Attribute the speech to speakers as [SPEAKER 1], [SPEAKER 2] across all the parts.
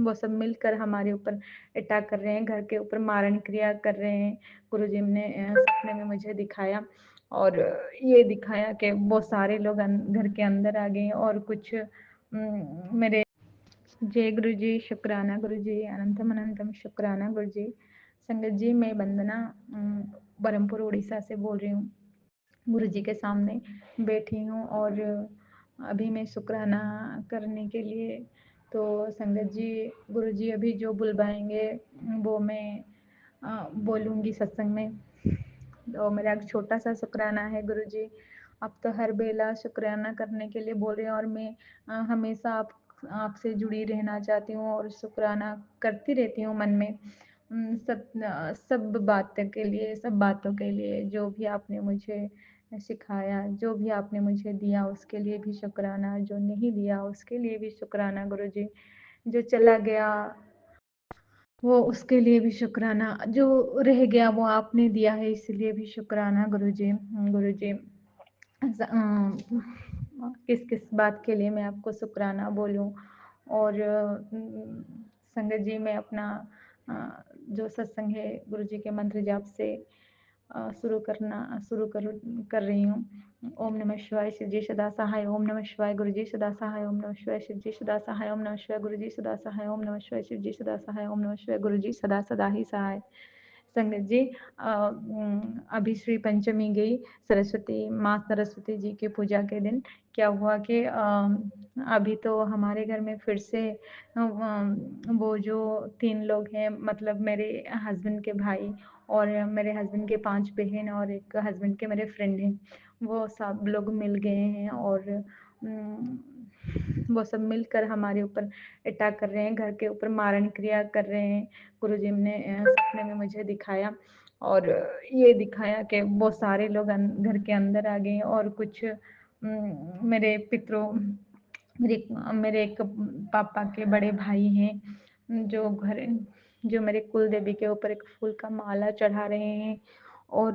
[SPEAKER 1] वो सब मिलकर हमारे ऊपर अटैक कर रहे हैं, घर के ऊपर मारण क्रिया कर रहे हैं। गुरुजी ने सपने में मुझे दिखाया और ये दिखाया कि वो सारे लोग घर के अंदर आ गए और कुछ मेरे जय गुरु जी, शुक्राना गुरु जी, अनंतम अनंतम शुक्राना गुरु जी। संगत जी, मैं वंदना बरमपुर उड़ीसा से बोल रही हूँ। गुरु जी के सामने बैठी हूँ और अभी मैं शुक्राना करने के लिए, तो संगत जी, गुरु जी अभी जो बुलवाएंगे वो मैं बोलूँगी सत्संग में। तो मेरा एक छोटा सा शुक्राना है गुरु जी। आप तो हर बेला शुक्राना करने के लिए बोल रहे हैं और मैं हमेशा आपसे जुड़ी रहना चाहती हूँ और शुक्राना करती रहती हूँ मन में। सब बातों के लिए जो भी आपने मुझे सिखाया, जो भी आपने मुझे दिया उसके लिए भी शुक्राना, जो नहीं दिया उसके लिए भी शुक्राना गुरु जी। जो चला गया वो उसके लिए भी शुक्राना, जो रह गया वो आपने दिया है इसलिए भी शुक्राना गुरु जी। गुरु जी, किस किस बात के लिए मैं आपको शुक्राना बोलूं। और संगत जी, मैं अपना जो सत्संग है गुरु जी के मंत्र जाप से कर रही हूँ। ओम नमः शिवाय, शिव जी सदा सहाय। ओम नमः शिवाय, गुरु जी सदा सहाय। ओम नमः शिवाय, शिव जी सदा सहाय। ओम नमः शिवाय, गुरु जी सदा सहाय। ओम नमः शिवाय, शिव जी सदा सहाय। ओम नमः शिवाय, गुरु जी सदा सदा ही सहाय। संगत जी, अभी श्री पंचमी गई, सरस्वती माँ सरस्वती जी की पूजा के दिन क्या हुआ कि अभी तो हमारे घर में फिर से वो जो 3 लोग हैं, मतलब मेरे हस्बैंड के भाई और मेरे हस्बैंड के 5 बहन और एक हस्बैंड के मेरे फ्रेंड हैं, वो सब लोग मिल गए हैं और वो सब मिलकर हमारे ऊपर अटैक कर रहे हैं, घर के ऊपर मारण क्रिया कर रहे हैं। गुरुजी ने सपने में मुझे दिखाया और ये दिखाया कि वो सारे लोग घर के अंदर आ गए और कुछ मेरे पितरों मेरे एक पापा के बड़े भाई हैं जो मेरे कुल देवी के ऊपर एक फूल का माला चढ़ा रहे हैं और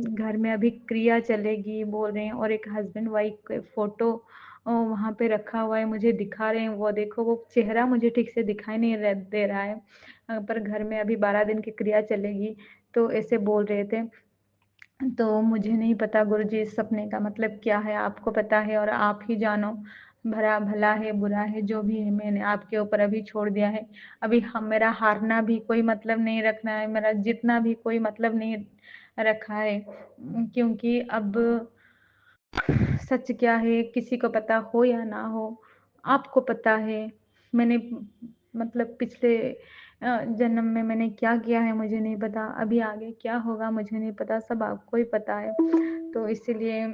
[SPEAKER 1] घर में अभी क्रिया चलेगी बोल रहे हैं और एक हस्बैंड वाइफ का फोटो वहाँ पे रखा हुआ है, मुझे दिखा रहे हैं। वो देखो, वो चेहरा मुझे ठीक से दिखाई नहीं दे रहा है, पर घर में अभी 12 दिन की क्रिया चलेगी, तो ऐसे बोल रहे थे। तो मुझे नहीं पता गुरुजी इस सपने का मतलब क्या है, आपको पता है और आप ही जानो। भला भला है बुरा है जो भी है, मैंने आपके ऊपर अभी छोड़ दिया है। अभी मेरा हारना भी कोई मतलब नहीं रखना है, मेरा जितना भी कोई मतलब नहीं रखा है, क्योंकि अब सच क्या है किसी को पता हो या ना हो, आपको पता है। मैंने मतलब पिछले जन्म में मैंने क्या किया है मुझे नहीं पता, अभी आगे क्या होगा मुझे नहीं पता, सब आपको ही पता है। तो इसीलिए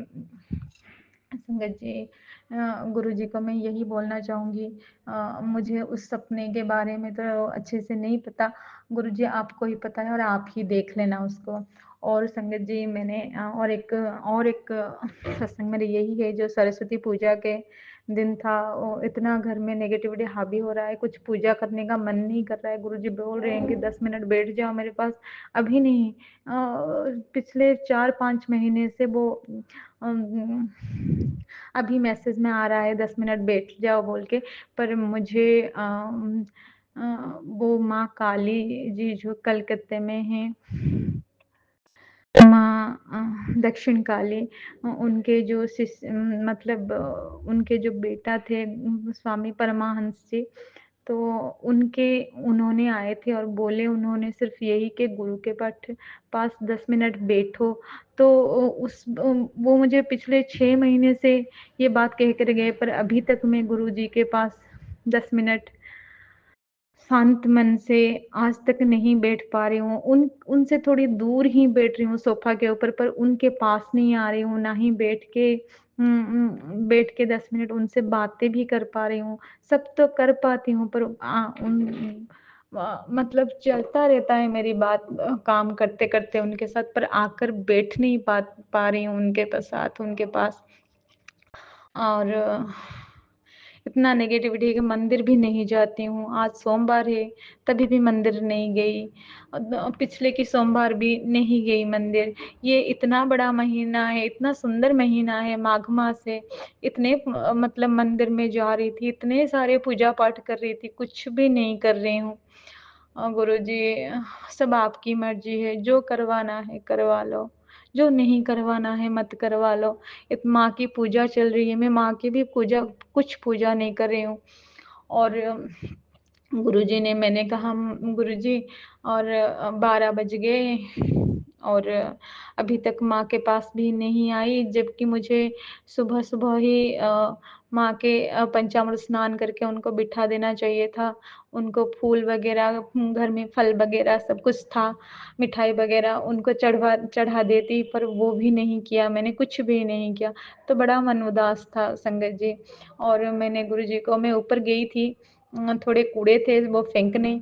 [SPEAKER 1] संगत जी, गुरु जी को मैं यही बोलना चाहूँगी। मुझे उस सपने के बारे में तो अच्छे से नहीं पता, गुरु जी आपको ही पता है और आप ही देख लेना उसको। और संगत जी, मैंने और एक सत्संग मेरे यही है जो सरस्वती पूजा के दिन था, वो इतना घर में नेगेटिविटी हावी हो रहा है, कुछ पूजा करने का मन नहीं कर रहा है। गुरु जी बोल रहे हैं कि 10 मिनट बैठ जाओ मेरे पास, अभी नहीं, पिछले 4-5 महीने से वो अभी मैसेज में आ रहा है 10 मिनट बैठ जाओ बोल के, पर मुझे वो माँ काली जी जो कलकत्ते में है, माँ दक्षिण काली, उनके जो मतलब उनके जो बेटा थे स्वामी परमाहंस जी, तो उन्होंने आए थे और बोले, उन्होंने सिर्फ यही कि गुरु के पास 10 मिनट बैठो। तो वो मुझे पिछले 6 महीने से ये बात कह कर गए, पर अभी तक मैं गुरु जी के पास 10 मिनट शांत मन से आज तक नहीं बैठ पा रही हूँ। उनसे थोड़ी दूर ही बैठ रही हूँ सोफा के ऊपर, पर उनके पास नहीं आ रही हूँ, ना ही बैठ के 10 मिनट उनसे बातें भी कर पा रही हूँ। सब तो कर पाती हूँ, पर मतलब चलता रहता है मेरी बात काम करते करते उनके साथ, पर आकर बैठ नहीं पा रही हूँ उनके साथ उनके पास। और इतना नेगेटिविटी है कि मंदिर भी नहीं जाती हूँ। आज सोमवार है, तभी भी मंदिर नहीं गई। पिछले की सोमवार भी नहीं गई मंदिर। ये इतना बड़ा महीना है, इतना सुंदर महीना है, माघ मास है। इतने मतलब मंदिर में जा रही थी, इतने सारे पूजा पाठ कर रही थी, कुछ भी नहीं कर रही हूँ। गुरुजी सब आपकी मर्ज़ी है, जो करवाना है करवा लो, जो नहीं करवाना है मत करवा लो। एक माँ की पूजा चल रही है, मैं माँ की भी पूजा कुछ पूजा नहीं कर रही हूँ। और गुरुजी ने मैंने कहा गुरुजी और 12 बज गए और अभी तक माँ के पास भी नहीं आई, जबकि मुझे सुबह-सुबह ही माँ के पंचामृत स्नान करके उनको बिठा देना चाहिए था। उनको फूल वगैरह घर में फल वगैरह सब कुछ था, मिठाई वगैरह उनको चढ़ा देती, पर वो भी नहीं किया, मैंने कुछ भी नहीं किया। तो बड़ा मन उदास था संगत जी। और मैंने गुरुजी को मैं ऊपर गई थी, थोड़े कूड़े थे वो फेंकने,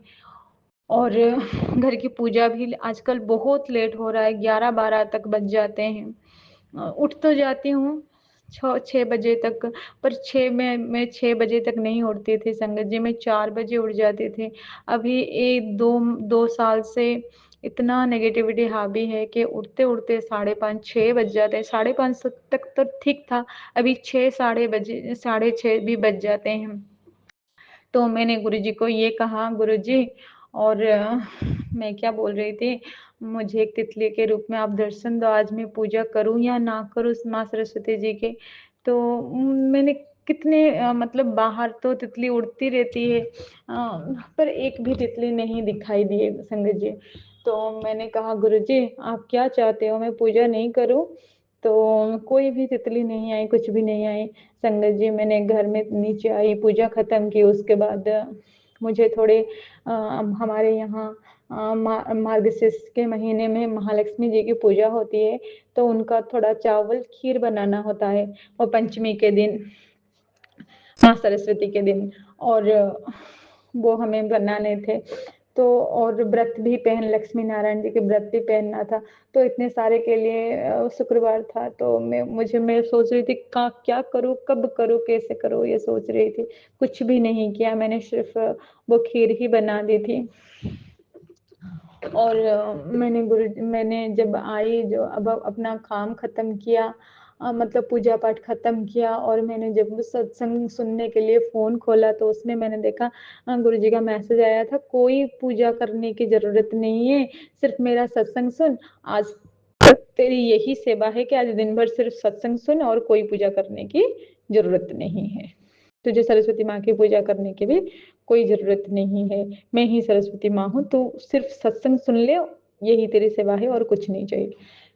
[SPEAKER 1] और घर की पूजा भी आजकल बहुत लेट हो रहा है, 11-12 तक बज जाते हैं। उठ तो जाती हूँ 6 बजे तक, पर 6 में मैं 6 बजे तक नहीं उठती थी संगत जी, मैं 4 बजे उठ जाती थी। अभी 2 साल से इतना नेगेटिविटी हावी है कि उठते-उठते 5:30 6 बज जाते हैं, 5:30 तक तो ठीक था, अभी 6 साढ़े 6 भी बज जाते हैं। तो मैंने गुरुजी को ये कहा, गुरुजी और मैं क्या बोल रही थी, मुझे एक तितली के रूप में आप दर्शन दो, आज मैं पूजा करूँ या ना करूँ माँ सरस्वती जी की। तो मैंने कितने मतलब बाहर तो तितली उड़ती रहती है, पर एक भी तितली नहीं दिखाई दी है संगत जी। तो मैंने कहा गुरुजी आप क्या चाहते हो, मैं पूजा नहीं करूँ? तो कोई भी तितली नहीं आई, कुछ भी नहीं आई। संगत जी मैंने घर में नीचे आई, पूजा खत्म की, उसके बाद मुझे थोड़े हमारे यहाँ मार्गशीर्ष के महीने में महालक्ष्मी जी की पूजा होती है, तो उनका थोड़ा चावल खीर बनाना होता है, वो पंचमी के दिन, माँ सरस्वती के दिन, और वो हमें बनाने थे। तो और व्रत भी लक्ष्मी नारायण जी के व्रत भी पहनना था, तो इतने सारे के लिए शुक्रवार था, तो मैं सोच रही थी क्या करूँ, कब करूँ, कैसे करूँ, ये सोच रही थी। कुछ भी नहीं किया मैंने, सिर्फ़ वो खीर ही बना दी थी। और मैंने जब आई, जो अब अपना काम खत्म किया, मतलब पूजा पाठ खत्म किया, और मैंने जब सत्संग सुनने के लिए फ़ोन खोला, तो उसमें मैंने देखा गुरुजी का मैसेज आया था, कोई पूजा करने की ज़रूरत नहीं है, सिर्फ़ मेरा सत्संग सुन, आज तेरी यही सेवा है कि आज दिन भर सिर्फ़ सत्संग सुन और कोई पूजा करने की ज़रूरत नहीं है। तुझे सरस्वती माँ की पूजा करने की भी कोई ज़रूरत नहीं है। मैं ही सरस्वती माँ हूँ, तू सिर्फ़ सत्संग सुन ले, यही तेरी सेवा है और कुछ नहीं चाहिए।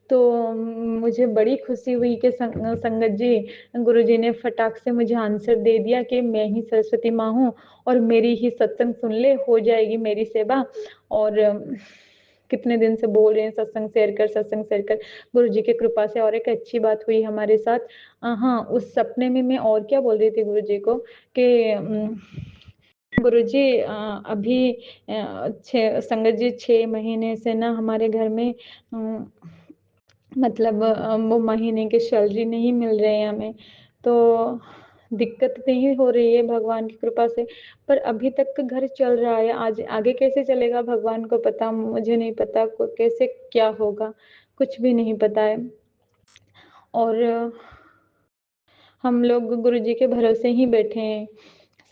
[SPEAKER 1] तो मुझे बड़ी खुशी हुई कि संगत जी, गुरुजी ने फटाक से मुझे आंसर दे दिया कि मैं ही सरस्वती माँ हूँ और मेरी ही सत्संग सुन ले, हो जाएगी मेरी सेवा। और कितने दिन से बोल रहे हैं सत्संग शेयर कर, सत्संग शेयर कर। गुरुजी की कृपा से और एक अच्छी बात हुई हमारे साथ। हाँ, उस सपने में मैं और क्या बोल रही थी गुरुजी को कि गुरुजी अभी संगत जी 6 महीने से ना हमारे घर में मतलब वो महीने की सैलरी नहीं मिल रही है हमें, तो दिक्कत नहीं हो रही है भगवान की कृपा से, पर अभी तक घर चल रहा है। आज आगे कैसे चलेगा भगवान को पता, मुझे नहीं पता कैसे क्या होगा, कुछ भी नहीं पता है। और हम लोग गुरुजी के भरोसे ही बैठे हैं,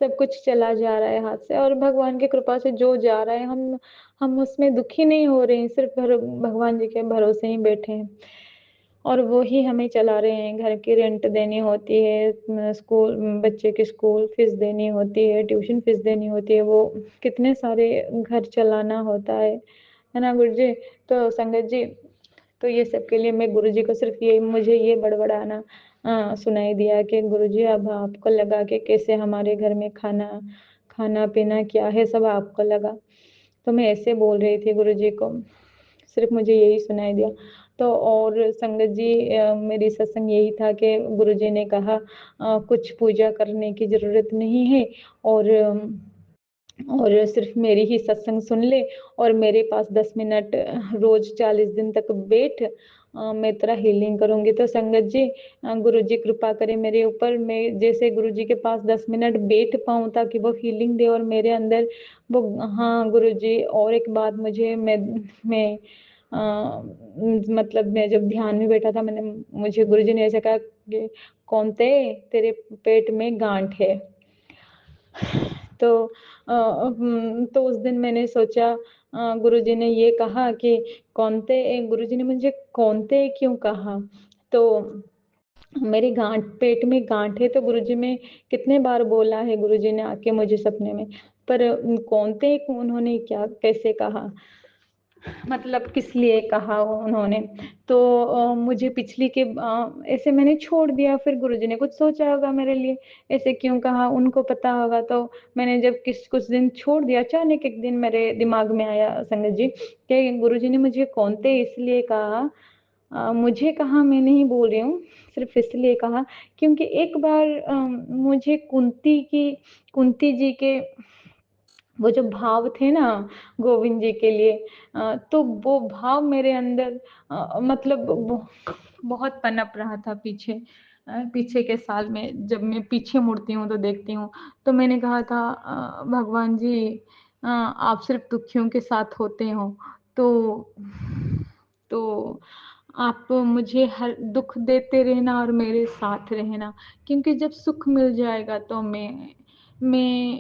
[SPEAKER 1] सब कुछ चला जा रहा है हाथ से, और भगवान की कृपा से जो जा रहा है हम उसमें दुखी नहीं हो रहे हैं, सिर्फ़ भगवान जी के भरोसे ही बैठे हैं। और वो ही हमें चला रहे हैं, घर की रेंट देनी होती है, बच्चे की स्कूल फीस देनी होती है, ट्यूशन फीस देनी होती है, वो कितने सारे घर चलाना होता है ना गुरुजी? तो संगत जी, तो ये सब के लिए मैं गुरुजी को सिर्फ़ मुझे ये बड़बड़ाना सुनाई दिया कि गुरुजी अब आपको लगा कि कैसे हमारे घर में खाना-पीना क्या है, सब आपको लगा। तो मैं ऐसे बोल रही थी गुरुजी को, सिर्फ़ मुझे यही सुनाई दिया। तो और संगत जी, मेरी सत्संग यही था कि गुरुजी ने कहा कुछ पूजा करने की ज़रूरत नहीं है, और सिर्फ़ मेरी ही सत्संग सुन ले, और मेरे पास 10 मिनट रोज़ 40 दिन तक बैठ, मैं तेरा हीलिंग करूँगी। तो संगत जी, गुरुजी कृपा करें मेरे ऊपर, मैं जैसे गुरुजी के पास 10 मिनट बैठ पाऊँ ताकि वो हीलिंग दे और मेरे अंदर वो। हाँ गुरुजी, और एक बात मुझे, मैं मतलब मैं जब ध्यान में बैठा था, मुझे गुरुजी ने ऐसा कहा कि कौनते, तेरे पेट में गांठ है। तो तो उस दिन मैंने सोचा, गुरुजी ने ये कहा कि कौनते, गुरुजी ने मुझे कौनते क्यों कहा? तो मेरी गांठ, पेट में गांठ है, तो गुरुजी में कितने बार बोला है गुरुजी ने आके मुझे सपने में, पर कौनते उन्होंने क्या कैसे कहा, मतलब किस लिए कहा उन्होंने? तो मुझे पिछली के ऐसे मैंने छोड़ दिया, फिर गुरुजी ने कुछ सोचा होगा मेरे लिए, ऐसे क्यों कहा उनको पता होगा। तो मैंने जब कुछ दिन छोड़ दिया, अचानक एक दिन मेरे दिमाग में आया संगत जी कि गुरुजी ने मुझे कौनते इसलिए कहा, मुझे कहा, मैं नहीं बोल रही हूँ, सिर्फ इसलिए कहा क्योंकि एक बार मुझे कुंती जी के वो जो भाव थे ना गोविंद जी के लिए, तो वो भाव मेरे अंदर मतलब बहुत पनप रहा था पीछे। पीछे के साल में जब मैं पीछे मुड़ती हूँ तो देखती हूँ, तो मैंने कहा था, भगवान जी, आप सिर्फ दुखियों के साथ होते हो, तो तो आप मुझे हर दुख देते रहना और मेरे साथ रहना, क्योंकि जब सुख मिल जाएगा तो मैं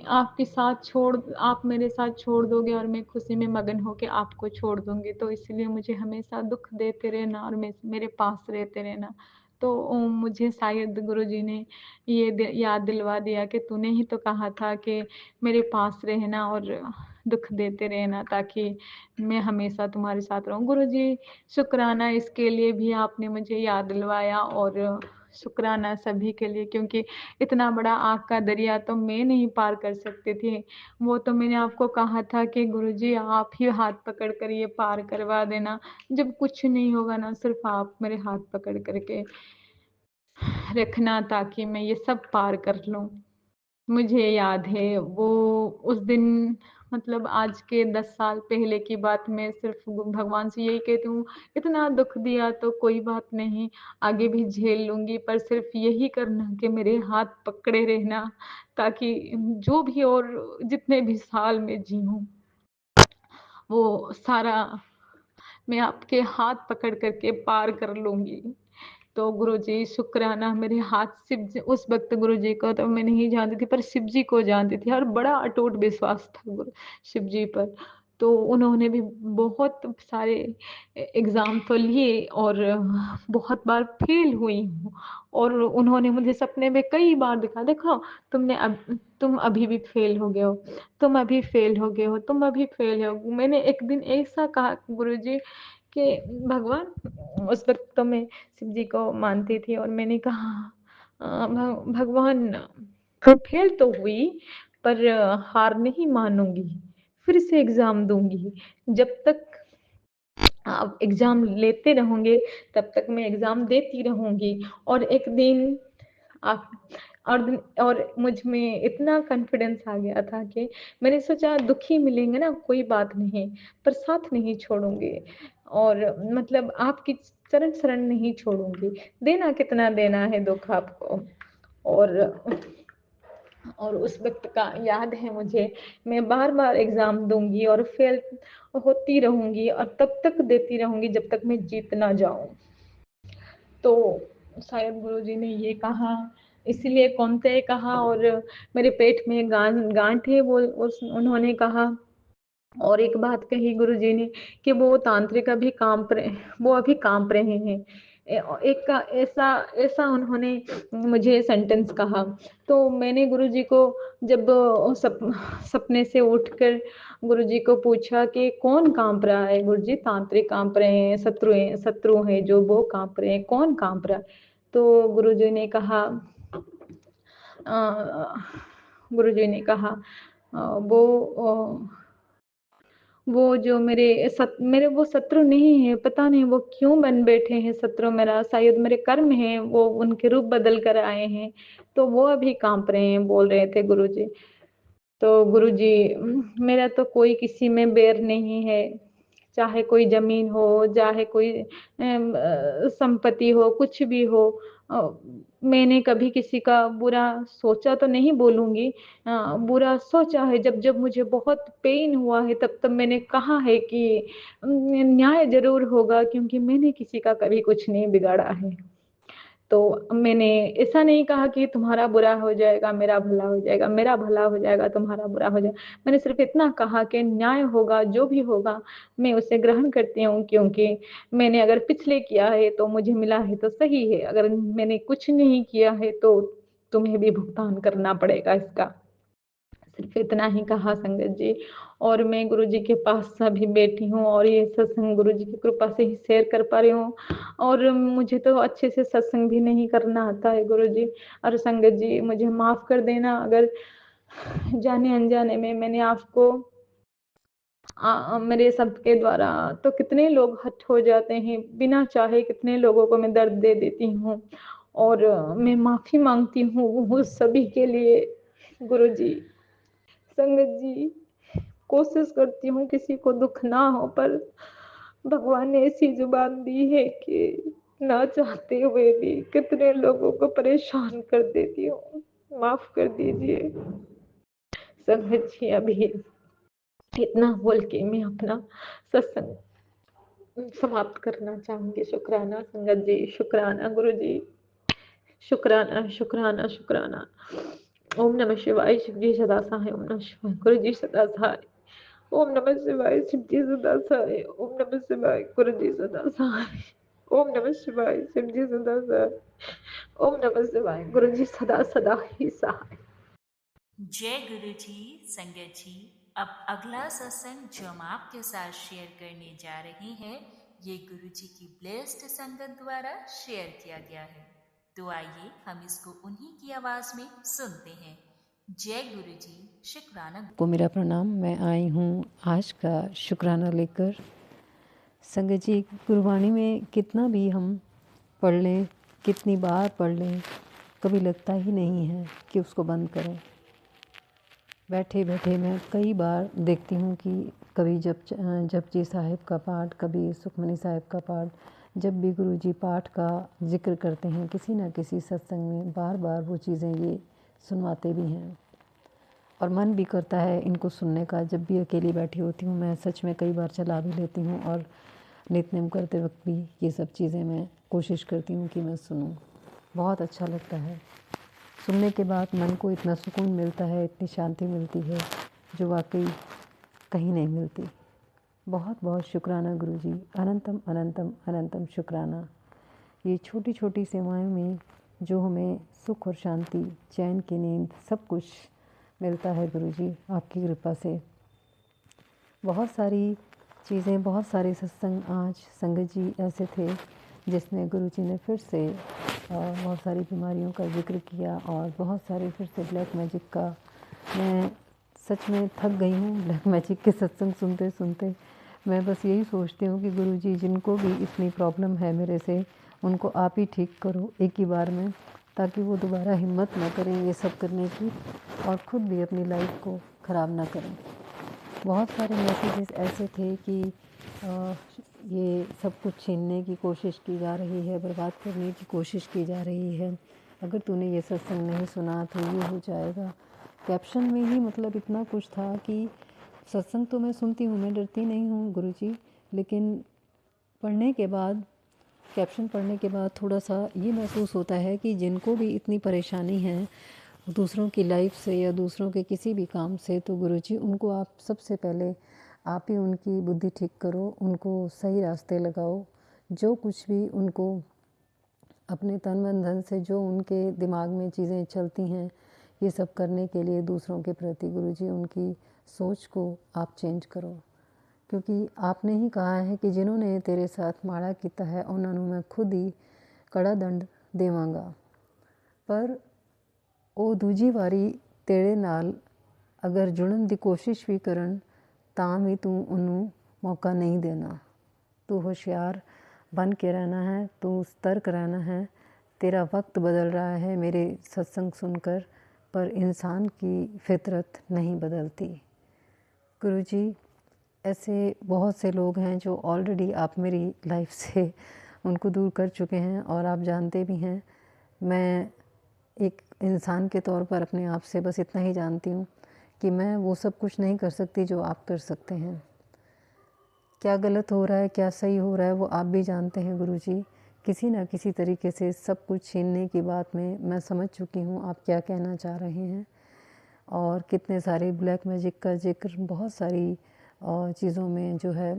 [SPEAKER 1] आपके साथ छोड़, आप मेरे साथ छोड़ दोगे और मैं खुशी में मगन होके आपको छोड़ दूँगी। तो इसलिए मुझे हमेशा दुख देते रहना और मेरे पास रहते रहना। तो मुझे शायद गुरुजी ने ये याद दिलवा दिया कि तूने ही तो कहा था कि मेरे पास रहना और दुख देते रहना, ताकि मैं हमेशा तुम्हारे साथ रहूँ। गुरुजी, शुक्राना इसके लिए भी आपने मुझे याद दिलवाया, और शुक्राना सभी के लिए, क्योंकि इतना बड़ा आग का दरिया तो मैं नहीं पार कर सकती थी। वो तो मैंने आपको कहा था कि गुरुजी आप ही हाथ पकड़ कर ये पार करवा देना। जब कुछ नहीं होगा ना, सिर्फ़ आप मेरे हाथ पकड़ कर के रखना ताकि मैं ये सब पार कर लूँ। मुझे याद है वो उस दिन, मतलब आज के 10 साल पहले की बात, मैं सिर्फ़ भगवान से यही कहती हूँ, इतना दुःख दिया तो कोई बात नहीं, आगे भी झेल लूँगी, पर सिर्फ़ यही करना कि मेरे हाथ पकड़े रहना, ताकि जो भी और जितने भी साल मैं जीऊँ, वो सारा मैं आपके हाथ पकड़ कर के पार कर लूँगी। तो गुरुजी शुक्राना, मेरे हाथ शिव जी, उस वक़्त गुरुजी को तो मैं नहीं जानती थी, पर शिव जी को जानती थी और बड़ा अटूट विश्वास था गुरु शिव जी पर। तो उन्होंने भी बहुत सारे एग्ज़ाम तो लिए और बहुत बार फ़ेल हुई हूँ, और उन्होंने मुझे सपने में कई बार दिखा, देखो तुम अभी भी फ़ेल हो गए हो, तुम अभी फ़ेल हो गए हो, तुम अभी फ़ेल हो। मैंने एक दिन ऐसा कहा गुरुजी कि भगवान, उस वक़्त तो मैं शिव जी को मानती थी, और मैंने कहा, भगवान, फेल तो हुई, पर हार नहीं मानूँगी, फिर से एग्ज़ाम दूँगी। जब तक आप एग्ज़ाम लेते रहोगे, तब तक मैं एग्ज़ाम देती रहूँगी, और एक दिन आप और मुझ में इतना कॉन्फिडेंस आ गया था कि मैंने सोचा दुखी मिलेंगे ना, कोई बात नहीं, पर साथ नहीं छोड़ूँगी, और मतलब आपकी चरण शरण नहीं छोड़ूँगी। देना कितना देना है दुःख आपको, और उस वक़्त का याद है मुझे, मैं बार-बार एग्ज़ाम दूँगी और फ़ेल होती रहूँगी, और तब तक देती रहूँगी जब तक मैं जीत ना जाऊँ। तो शायद गुरुजी ने ये कहा, इसलिए कौनते कहा, और मेरे पेट में गाँठ है, वो उस उन्होंने कहा। और एक बात कही गुरुजी ने कि वो अभी काँप रहे हैं। एक का ऐसा ऐसा उन्होंने मुझे सेंटेंस कहा। तो मैंने गुरुजी को जब सपने से उठकर गुरुजी को पूछा कि कौन काँप रहा है? गुरुजी, तांत्रिक काँप रहे हैं, शत्रु हैं जो वो काँप रहे हैं, कौन काँप रहा है? तो अ, गुरुजी ने कहा, अ, वो अ वो जो मेरे वो शत्रु नहीं है, पता नहीं वो क्यों बन बैठे हैं शत्रु मेरा, शायद मेरे कर्म हैं, वो उनके रूप बदल कर आए हैं, तो वो अभी काँप रहे हैं, बोल रहे थे गुरुजी। तो गुरुजी, मेरा तो कोई किसी में बैर नहीं है, चाहे कोई ज़मीन हो, चाहे कोई संपत्ति हो, कुछ भी हो। अ, मैंने कभी किसी का बुरा सोचा तो नहीं बोलूँगी, बुरा सोचा है जब-जब मुझे बहुत पेन हुआ है तब-तब मैंने कहा है कि न्याय ज़रूर होगा क्योंकि मैंने किसी का कभी कुछ नहीं बिगाड़ा है। तो मैंने ऐसा नहीं कहा कि तुम्हारा बुरा हो जाएगा, मेरा भला हो जाएगा, मेरा भला हो जाएगा, तुम्हारा बुरा हो जाएगा। मैंने सिर्फ़ इतना कहा कि न्याय होगा, जो भी होगा, मैं उसे ग्रहण करती हूँ क्योंकि मैंने अगर पिछले किया है, तो मुझे मिला है तो सही है, अगर मैंने कुछ नहीं किया है, तो तुम्हें भी भुगतान करना पड़ेगा इसका। सिर्फ़ इतना ही कहा संगत जी और मैं गुरुजी के पास अभी बैठी हूँ और ये सत्संग गुरुजी की कृपा से ही शेयर कर पा रही हूँ और मुझे तो अच्छे से सत्संग भी नहीं करना आता है गुरुजी और संगत जी मुझे माफ़ कर देना अगर जाने-अनजाने में मैंने आपको मेरे शब्द के द्वारा तो कितने लोग हर्ट हो जाते हैं, बिना चाहे कितने लोगों को मैं दर्द दे देती हूँ और मैं माफ़ी माँगती हूँ उस सभी के लिए गुरुजी। संगत जी, कोशिश करती हूँ किसी को दुःख ना हो पर भगवान ने ऐसी ज़ुबान दी है कि ना चाहते हुए भी कितने लोगों को परेशान कर देती हूँ। माफ़ कर दीजिए। संगत जी अभी इतना बोल के मैं अपना सत्संग समाप्त करना चाहूँगी। शुक्राना संगत जी, शुक्राना गुरुजी, शुक्राना, शुक्राना, शुक्राना। ओम नमः शिवाय, शिव जी सदा सहाय, ओम नमः शिवाय, गुरु जी सदा सहाय। ओम नमः शिवाय, शिव जी सदा सहाय, ओम नमः शिवाय, गुरु जी सदा सहाय। ओम नमः शिवाय, शिव जी सदा सहाय, ओम नमः शिवाय, गुरु जी सदा सदा ही सहाय।
[SPEAKER 2] जय गुरु जी। संगत जी, अब अगला सत्संग जो हम आपके साथ शेयर करने जा रहे हैं, ये गुरु जी की ब्लेस्ड संगत द्वारा शेयर किया गया है। तो आइए हम इसको उन्हीं की आवाज में सुनते हैं। जय गुरु जी। शुक्राना
[SPEAKER 3] को मेरा प्रणाम। मैं आई हूँ आज का शुक्राना लेकर। संगत जी, गुरबाणी में कितना भी हम पढ़ लें, कितनी बार पढ़ लें, कभी लगता ही नहीं है कि उसको बंद करें। बैठे बैठे मैं कई बार देखती हूँ कि कभी जपजी साहिब का पाठ, कभी सुखमनी साहिब का पाठ, जब भी गुरुजी पाठ का जिक्र करते हैं किसी न किसी सत्संग में, बार बार वो चीज़ें ये सुनवाते भी हैं और मन भी करता है इनको सुनने का। जब भी अकेली बैठी होती हूँ मैं सच में कई बार चला भी लेती हूँ और नित्य करते वक्त भी ये सब चीज़ें मैं कोशिश करती हूँ कि मैं सुनूँ। बहुत अच्छा लगता है सुनने के बाद, मन को इतना सुकून मिलता है, इतनी शांति मिलती है जो वाकई कहीं नहीं मिलती। बहुत बहुत शुक्राना गुरुजी, अनंतम अनंतम अनंतम शुक्राना। ये छोटी छोटी सेवाओं में जो हमें सुख और शांति, चैन की नींद, सब कुछ मिलता है गुरुजी आपकी कृपा से। बहुत सारी चीज़ें, बहुत सारे सत्संग आज संगत जी ऐसे थे जिसमें गुरुजी ने फिर से बहुत सारी बीमारियों का जिक्र किया और बहुत सारे फिर से ब्लैक मैजिक का। मैं सच में थक गई हूँ ब्लैक मैजिक के सत्संग सुनते सुनते। मैं बस यही सोचती हूँ कि गुरुजी जिनको भी इतनी प्रॉब्लम है मेरे से, उनको आप ही ठीक करो एक ही बार में, ताकि वो दोबारा हिम्मत ना करें ये सब करने की और ख़ुद भी अपनी लाइफ को ख़राब ना करें। बहुत सारे मैसेजेस ऐसे थे कि ये सब कुछ छीनने की कोशिश की जा रही है, बर्बाद करने की कोशिश की जा रही है, अगर तूने ये सत्संग नहीं सुना तो ये हो जाएगा। कैप्शन में ही मतलब इतना कुछ था कि सत्संग तो मैं सुनती हूँ, मैं डरती नहीं हूँ गुरुजी, लेकिन पढ़ने के बाद, कैप्शन पढ़ने के बाद थोड़ा सा ये महसूस होता है कि जिनको भी इतनी परेशानी है दूसरों की लाइफ से या दूसरों के किसी भी काम से, तो गुरुजी उनको आप सबसे पहले आप ही उनकी बुद्धि ठीक करो, उनको सही रास्ते लगाओ। जो कुछ भी उनको अपने तन मन धन से जो उनके दिमाग में चीज़ें चलती हैं, ये सब करने के लिए दूसरों के प्रति गुरुजी उनकी सोच को आप चेंज करो, क्योंकि आपने ही कहा है कि जिन्होंने तेरे साथ माड़ा किया है उन्होंने मैं खुद ही कड़ा दंड देवांगा, पर ਉਹ ਦੂਜੀ ਵਾਰੀ ਤੇਰੇ ਨਾਲ अगर जुड़न की कोशिश भी करन ਤਾਂ भी तू उन्होंने मौका नहीं देना। तू होशियार बन के रहना है, तू सतर्क रहना है। तेरा वक्त बदल रहा है मेरे सत्संग सुनकर, पर इंसान की फितरत नहीं बदलती। गुरुजी ऐसे बहुत से लोग हैं जो ऑलरेडी आप मेरी लाइफ से उनको दूर कर चुके हैं और आप जानते भी हैं। मैं एक इंसान के तौर पर अपने आप से बस इतना ही जानती हूँ कि मैं वो सब कुछ नहीं कर सकती जो आप कर सकते हैं। क्या गलत हो रहा है, क्या सही हो रहा है, वो आप भी जानते हैं गुरुजी। किसी न किसी तरीके से सब कुछ छीनने की बात में मैं समझ चुकी हूँ आप क्या कहना चाह रहे हैं। और कितने सारे ब्लैक मैजिक का जिक्र बहुत सारी चीज़ों में जो है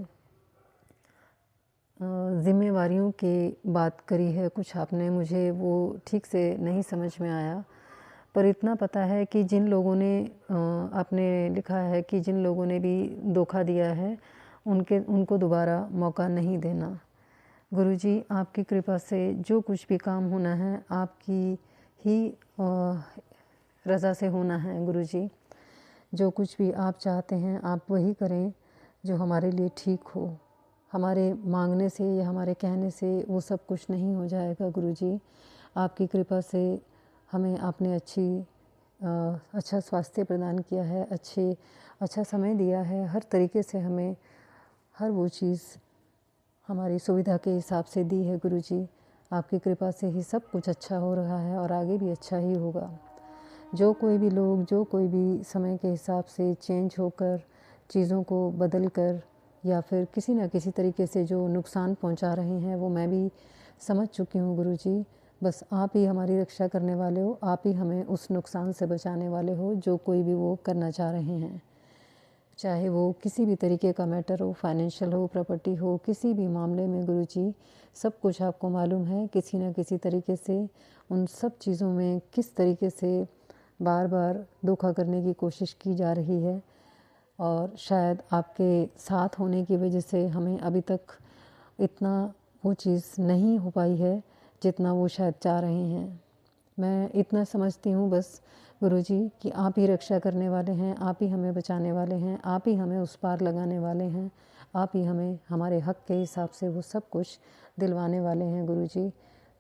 [SPEAKER 3] ज़िम्मेवारियों की बात करी है। कुछ आपने, मुझे वो ठीक से नहीं समझ में आया, पर इतना पता है कि जिन लोगों ने आपने लिखा है कि जिन लोगों ने भी धोखा दिया है उनको दोबारा मौका नहीं देना। गुरुजी, आपकी कृपा से जो कुछ भी काम होना है आपकी ही रज़ा से होना है। गुरुजी, जो कुछ भी आप चाहते हैं आप वही करें जो हमारे लिए ठीक हो। हमारे मांगने से या हमारे कहने से वो सब कुछ नहीं हो जाएगा। गुरुजी, आपकी कृपा से हमें आपने अच्छा स्वास्थ्य प्रदान किया है, अच्छा समय दिया है। हर तरीके से हमें हर वो चीज़ हमारी सुविधा के हिसाब से दी है। गुरुजी, आपकी कृपा से ही सब कुछ अच्छा हो रहा है और आगे भी अच्छा ही होगा। जो कोई भी लोग, जो कोई भी समय के हिसाब से चेंज होकर चीज़ों को बदल कर या फिर किसी न किसी तरीके से जो नुकसान पहुंचा रहे हैं, वो मैं भी समझ चुकी हूँ। गुरुजी, बस आप ही हमारी रक्षा करने वाले हो, आप ही हमें उस नुकसान से बचाने वाले हो जो कोई भी वो करना चाह रहे हैं। चाहे वो किसी भी तरीके का मैटर हो, फाइनेंशियल हो, प्रॉपर्टी हो, किसी भी मामले में गुरुजी सब कुछ आपको मालूम है। किसी न किसी तरीके से उन सब चीज़ों में किस तरीके से बार बार धोखा करने की कोशिश की जा रही है और शायद आपके साथ होने की वजह से हमें अभी तक इतना वो चीज़ नहीं हो पाई है जितना वो शायद चाह रहे हैं। मैं इतना समझती हूँ बस गुरुजी कि आप ही रक्षा करने वाले हैं, आप ही हमें बचाने वाले हैं, आप ही हमें उस पार लगाने वाले हैं, आप ही हमें हमारे हक के हिसाब से वो सब कुछ दिलवाने वाले हैं। गुरुजी,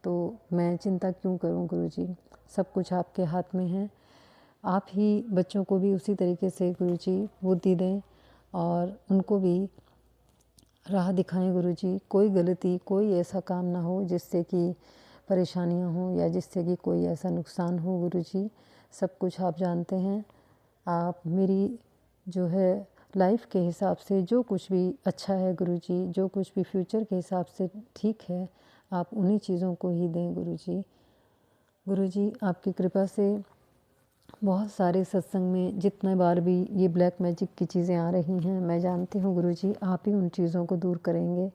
[SPEAKER 3] तो मैं चिंता क्यों करूँ गुरुजी, सब कुछ आपके हाथ में है। आप ही बच्चों को भी उसी तरीके से गुरुजी बुद्धि दें और उनको भी राह दिखाएं। गुरुजी, कोई गलती, कोई ऐसा काम ना हो जिससे कि परेशानियां हों या जिससे कि कोई ऐसा नुकसान हो। गुरुजी, सब कुछ आप जानते हैं। आप मेरी जो है लाइफ के हिसाब से जो कुछ भी अच्छा है गुरुजी, जो कुछ भी फ्यूचर के हिसाब से ठीक है, आप उन्हीं चीज़ों को ही दें गुरुजी। गुरुजी, आपकी कृपा से बहुत सारे सत्संग में जितने बार भी ये ब्लैक मैजिक की चीज़ें आ रही हैं, मैं जानती हूँ गुरुजी आप ही उन चीज़ों को दूर करेंगे।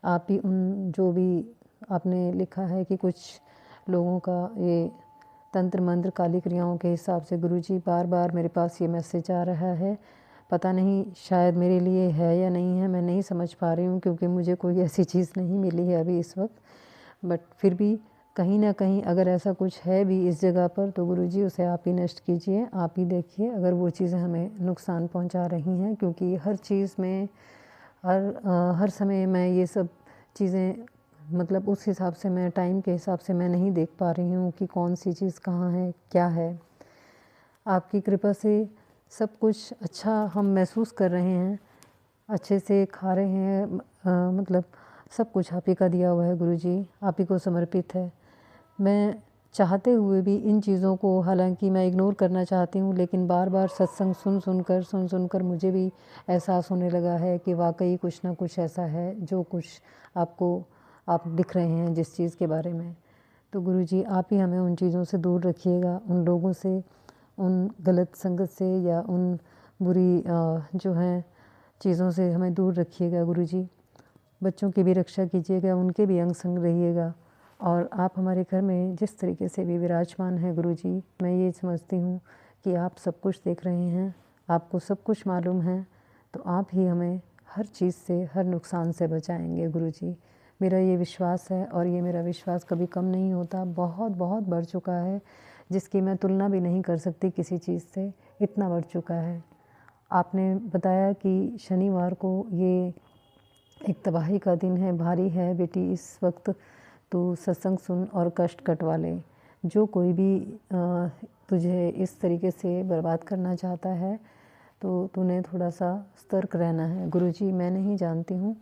[SPEAKER 3] आप ही उन जो भी आपने लिखा है कि कुछ लोगों का ये तंत्र मंत्र काली क्रियाओं के हिसाब से गुरुजी बार बार मेरे पास ये मैसेज आ रहा है। पता नहीं शायद मेरे लिए है या नहीं है, मैं नहीं समझ पा रही हूँ क्योंकि मुझे कोई ऐसी चीज़ नहीं मिली है अभी इस वक्त। बट फिर भी कहीं ना कहीं अगर ऐसा कुछ है भी इस जगह पर तो गुरुजी उसे आप ही नष्ट कीजिए, आप ही देखिए अगर वो चीज़ें हमें नुकसान पहुंचा रही हैं। क्योंकि हर चीज़ में हर समय मैं ये सब चीज़ें मतलब उस हिसाब से मैं टाइम के हिसाब से मैं नहीं देख पा रही हूँ कि कौन सी चीज़ कहाँ है, क्या है। आपकी कृपा से सब कुछ अच्छा हम महसूस कर रहे हैं, अच्छे से खा रहे हैं, मतलब सब कुछ आप ही का दिया हुआ है गुरुजी, आप ही को समर्पित है। मैं चाहते हुए भी इन चीज़ों को हालांकि मैं इग्नोर करना चाहती हूँ, लेकिन बार बार सत्संग सुन सुनकर मुझे भी एहसास होने लगा है कि वाकई कुछ ना कुछ ऐसा है जो कुछ आप लिख रहे हैं जिस चीज़ के बारे में। तो गुरुजी आप ही हमें उन चीज़ों से दूर रखिएगा, उन लोगों से, उन गलत संगत से या उन बुरी जो हैं चीज़ों से हमें दूर रखिएगा। गुरुजी बच्चों की भी रक्षा कीजिएगा, उनके भी अंग संग रहिएगा। और आप हमारे घर में जिस तरीके से भी विराजमान हैं गुरुजी, मैं ये समझती हूँ कि आप सब कुछ देख रहे हैं, आपको सब कुछ मालूम है, तो आप ही हमें हर चीज़ से, हर नुकसान से बचाएंगे गुरुजी। मेरा ये विश्वास है और ये मेरा विश्वास कभी कम नहीं होता, बहुत बहुत बढ़ चुका है, जिसकी मैं तुलना भी नहीं कर सकती किसी चीज़ से, इतना बढ़ चुका है। आपने बताया कि शनिवार को ये एक तबाही का दिन है, भारी है बेटी इस वक्त, तो सत्संग सुन और कष्ट कटवा ले। जो कोई भी तुझे इस तरीके से बर्बाद करना चाहता है तो तूने थोड़ा सा सतर्क रहना है। गुरुजी मैं नहीं जानती हूँ,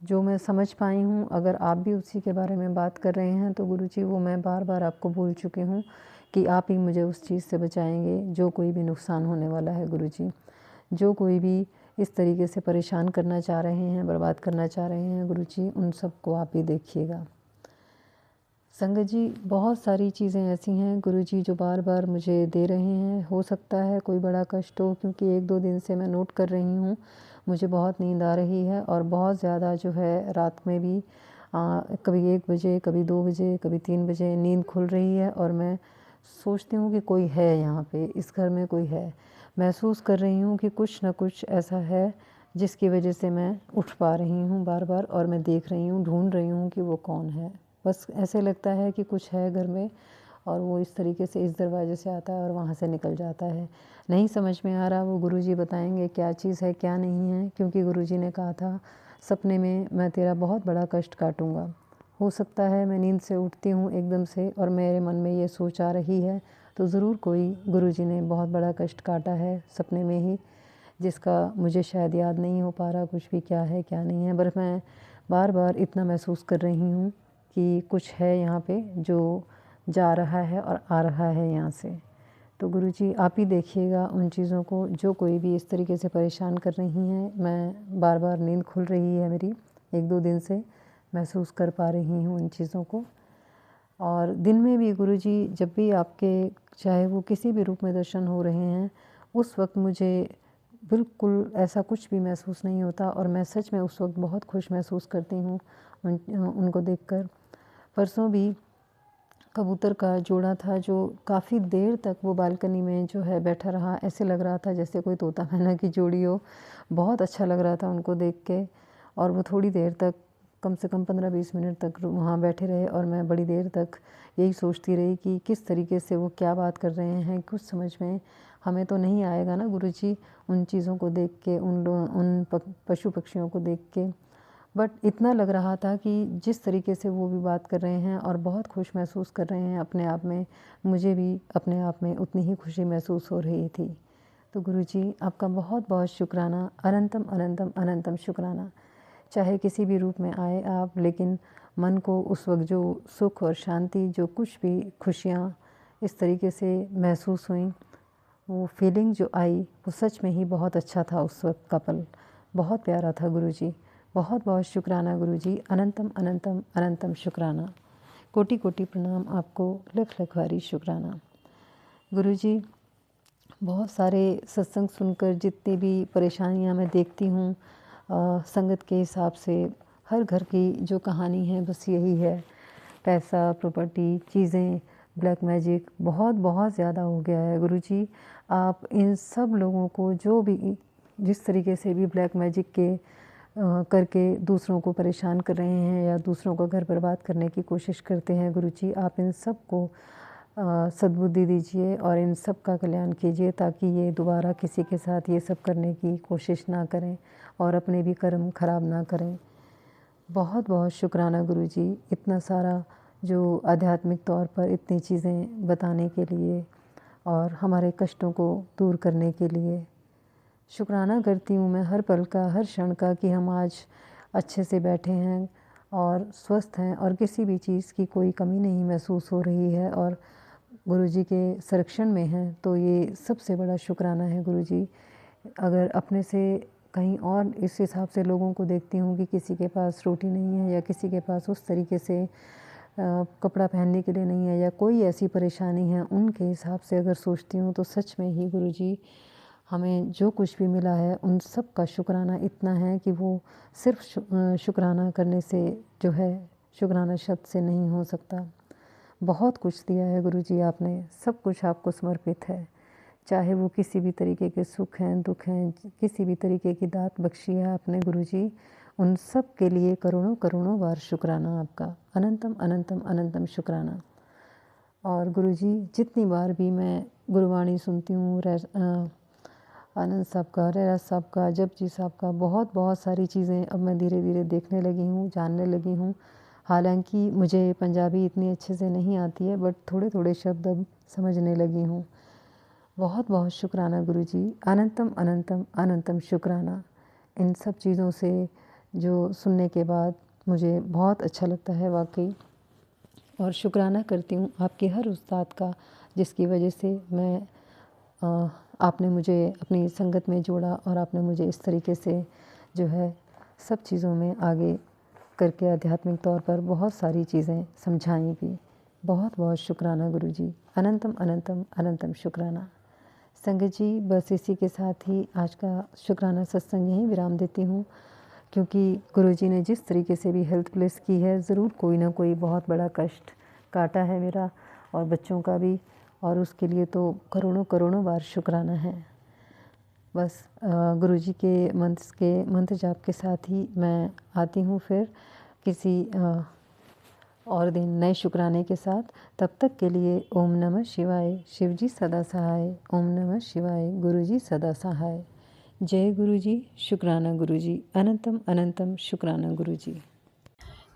[SPEAKER 3] जो मैं समझ पाई हूँ, अगर आप भी उसी के बारे में बात कर रहे हैं तो गुरुजी वो मैं बार बार आपको बोल चुकी हूँ कि आप ही मुझे उस चीज़ से बचाएंगे जो कोई भी नुकसान होने वाला है। गुरुजी जो कोई भी इस तरीके से परेशान करना चाह रहे हैं, बर्बाद करना चाह रहे हैं, गुरुजी उन सबको आप ही देखिएगा। संगत जी बहुत सारी चीज़ें ऐसी हैं गुरुजी जो बार बार मुझे दे रहे हैं। हो सकता है कोई बड़ा कष्ट हो, क्योंकि 1-2 दिन से मैं नोट कर रही हूँ मुझे बहुत नींद आ रही है और बहुत ज़्यादा जो है रात में भी कभी 1 बजे, कभी 2 बजे, कभी 3 बजे नींद खुल रही है और मैं सोचती हूँ कि कोई है यहाँ पे, इस घर में कोई है। महसूस कर रही हूँ कि कुछ न कुछ ऐसा है जिसकी वजह से मैं उठ पा रही हूँ बार बार, और मैं देख रही हूँ, ढूंढ रही हूँ कि वो कौन है। बस ऐसे लगता है कि कुछ है घर में और वो इस तरीके से इस दरवाजे से आता है और वहाँ से निकल जाता है। नहीं समझ में आ रहा, वो गुरुजी बताएंगे क्या चीज़ है क्या नहीं है, क्योंकि गुरुजी ने कहा था सपने में मैं तेरा बहुत बड़ा कष्ट काटूँगा। हो सकता है मैं नींद से उठती हूँ एकदम से और मेरे मन में ये सोच आ रही है, तो ज़रूर कोई गुरुजी ने बहुत बड़ा कष्ट काटा है सपने में ही, जिसका मुझे शायद याद नहीं हो पा रहा कुछ भी क्या है क्या नहीं है। पर मैं बार बार इतना महसूस कर रही हूँ कि कुछ है यहाँ पे जो जा रहा है और आ रहा है यहाँ से। तो गुरुजी आप ही देखिएगा उन चीज़ों को जो कोई भी इस तरीके से परेशान कर रही हैं। मैं बार बार नींद खुल रही है मेरी, 1-2 दिन से महसूस कर पा रही हूँ उन चीज़ों को। और दिन में भी गुरुजी जब भी आपके चाहे वो किसी भी रूप में दर्शन हो रहे हैं, उस वक्त मुझे बिल्कुल ऐसा कुछ भी महसूस नहीं होता और मैं सच में उस वक्त बहुत खुश महसूस करती हूँ उनको देखकर। परसों भी कबूतर का जोड़ा था जो काफ़ी देर तक वो बालकनी में जो है बैठा रहा, ऐसे लग रहा था जैसे कोई तोता मैना की जोड़ी हो। बहुत अच्छा लग रहा था उनको देख के, और वो थोड़ी देर तक कम से कम 15-20 मिनट तक वहाँ बैठे रहे और मैं बड़ी देर तक यही सोचती रही कि किस तरीके से वो क्या बात कर रहे हैं, कुछ समझ में हमें तो नहीं आएगा ना गुरुजी उन चीज़ों को देख के, उन पशु पक्षियों को देख के। बट इतना लग रहा था कि जिस तरीके से वो भी बात कर रहे हैं और बहुत खुश महसूस कर रहे हैं अपने आप में, मुझे भी अपने आप में उतनी ही खुशी महसूस हो रही थी। तो गुरुजी आपका बहुत बहुत शुक्राना, अनंतम अनंतम अनंतम शुक्राना। चाहे किसी भी रूप में आए आप, लेकिन मन को उस वक्त जो सुख और शांति, जो कुछ भी खुशियाँ इस तरीके से महसूस हुई, वो फीलिंग जो आई वो सच में ही बहुत अच्छा था। उस वक्त का पल बहुत प्यारा था गुरुजी। बहुत बहुत शुक्राना गुरुजी, अनंतम अनंतम अनंतम शुक्राना। कोटि कोटि प्रणाम आपको, लख लख वारी शुक्राना। गुरुजी बहुत सारे सत्संग सुनकर जितनी भी परेशानियां मैं देखती हूँ संगत के हिसाब से, हर घर की जो कहानी है बस यही है, पैसा, प्रॉपर्टी, चीज़ें, ब्लैक मैजिक बहुत बहुत ज़्यादा हो गया है। गुरुजी आप इन सब लोगों को जो भी जिस तरीके से भी ब्लैक मैजिक के करके दूसरों को परेशान कर रहे हैं या दूसरों का घर बर्बाद करने की कोशिश करते हैं, गुरुजी आप इन सब को सद्बुद्धि दीजिए और इन सब का कल्याण कीजिए, ताकि ये दोबारा किसी के साथ ये सब करने की कोशिश ना करें और अपने भी कर्म खराब ना करें। बहुत बहुत शुक्राना गुरुजी, इतना सारा जो आध्यात्मिक तौर पर इतनी चीज़ें बताने के लिए और हमारे कष्टों को दूर करने के लिए। शुक्राना करती हूँ मैं हर पल का, हर क्षण का, कि हम आज अच्छे से बैठे हैं और स्वस्थ हैं और किसी भी चीज़ की कोई कमी नहीं महसूस हो रही है और गुरुजी के संरक्षण में हैं। तो ये सबसे बड़ा शुक्राना है गुरुजी। अगर अपने से कहीं और इस हिसाब से लोगों को देखती हूँ कि किसी के पास रोटी नहीं है या किसी के पास उस तरीके से कपड़ा पहनने के लिए नहीं है या कोई ऐसी परेशानी है, उनके हिसाब से अगर सोचती हूँ तो सच में ही गुरुजी हमें जो कुछ भी मिला है उन सब का शुक्राना इतना है कि वो सिर्फ शुक्राना करने से जो है, शुक्राना शब्द से नहीं हो सकता। बहुत कुछ दिया है गुरुजी आपने, सब कुछ आपको समर्पित है, चाहे वो किसी भी तरीके के सुख हैं, दुख हैं, किसी भी तरीके की दात बख्शी है आपने गुरुजी, उन सब के लिए करोड़ों करोड़ों बार शुक्राना आपका, अनंतम अनंतम अनंतम शुक्राना। और गुरुजी जितनी बार भी मैं गुरुवाणी सुनती हूँ, आनंद साहब का, रहराज साहब का, जपजी साहब का, बहुत बहुत सारी चीज़ें अब मैं धीरे धीरे देखने लगी हूँ, जानने लगी हूँ। हालांकि मुझे पंजाबी इतनी अच्छे से नहीं आती है, बट थोड़े थोड़े शब्द अब समझने लगी हूँ। बहुत बहुत शुक्राना गुरुजी, अनंतम अनंतम अनंतम शुक्राना। इन सब चीज़ों से जो सुनने के बाद मुझे बहुत अच्छा लगता है वाकई, और शुक्राना करती हूँ आपके हर उस्ताद का, जिसकी वजह से मैं आपने मुझे अपनी संगत में जोड़ा और आपने मुझे इस तरीके से जो है सब चीज़ों में आगे करके आध्यात्मिक तौर पर बहुत सारी चीज़ें समझाई भी। बहुत बहुत शुक्राना गुरुजी, अनंतम अनंतम अनंतम शुक्राना। संगत जी, बस इसी के साथ ही आज का शुक्राना सत्संग यहीं विराम देती हूँ, क्योंकि गुरुजी ने जिस तरीके से भी हेल्थ ब्लेस की है, ज़रूर कोई ना कोई बहुत बड़ा कष्ट काटा है मेरा और बच्चों का भी, और उसके लिए तो करोड़ों करोड़ों बार शुक्राना है। बस गुरुजी के मंत्र जाप के साथ ही मैं आती हूँ फिर किसी और दिन नए शुक्राने के साथ। तब तक के लिए ओम नमः शिवाय, शिवजी सदा सहाय। ओम नमः शिवाय, गुरुजी सदा सहाय। जय गुरुजी, शुक्राना गुरुजी, अनंतम अनंतम शुक्राना गुरुजी।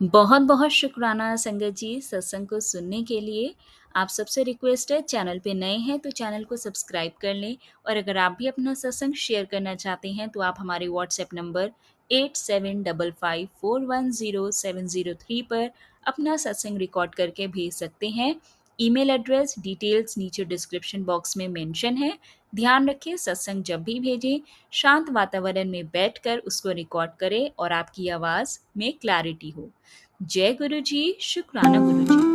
[SPEAKER 2] बहुत बहुत शुक्राना संगत जी सत्संग को सुनने के लिए। आप सबसे रिक्वेस्ट है, चैनल पे नए हैं तो चैनल को सब्सक्राइब कर लें, और अगर आप भी अपना सत्संग शेयर करना चाहते हैं तो आप हमारे व्हाट्सएप नंबर 8755410703 पर अपना सत्संग रिकॉर्ड करके भेज सकते हैं। ईमेल एड्रेस डिटेल्स नीचे डिस्क्रिप्शन बॉक्स में मेंशन है। ध्यान रखें, सत्संग जब भी भेजें शांत वातावरण में बैठकर उसको रिकॉर्ड करें और आपकी आवाज़ में क्लैरिटी हो। जय गुरु जी, शुक्राना गुरु जी।